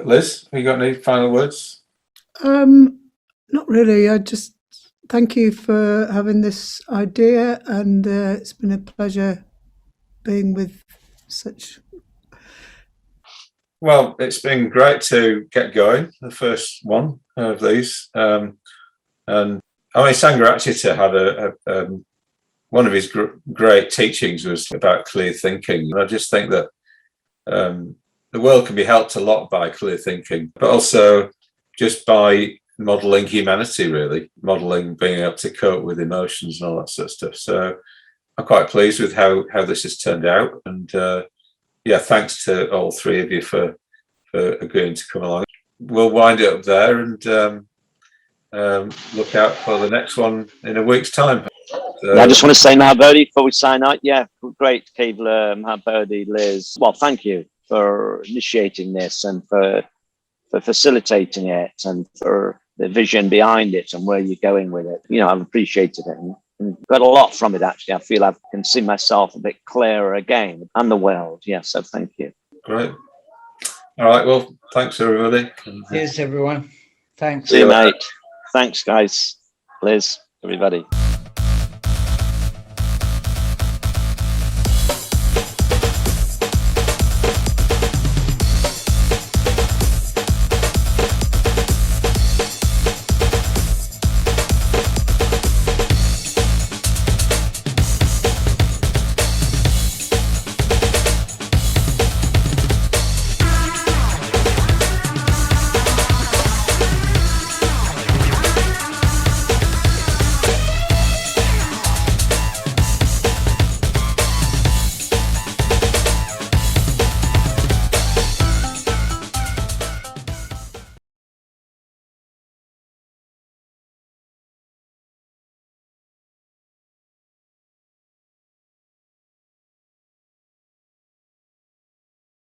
Liz, have you got any final words? Not really. I just thank you for having this idea, and it's been a pleasure being with such. Well, it's been great to get going, the first one of these. And Sangharakshita had one of his great teachings was about clear thinking. And I just think that the world can be helped a lot by clear thinking, but also just by modeling humanity, really, modeling being able to cope with emotions and all that sort of stuff. So I'm quite pleased with how this has turned out. And thanks to all three of you for agreeing to come along. We'll wind it up there and look out for the next one in a week's time. I just want to say, Mahabodhi, before we sign out, great, Kevala, Mahabodhi, Liz. Well, thank you for initiating this and for facilitating it and for the vision behind it and where you're going with it. I've appreciated it and got a lot from it, actually. I feel I can see myself a bit clearer again and the world. So thank you. Great. All right. Well, thanks, everybody. Cheers, everyone. Thanks. See you, mate. Thanks, guys. Liz, everybody.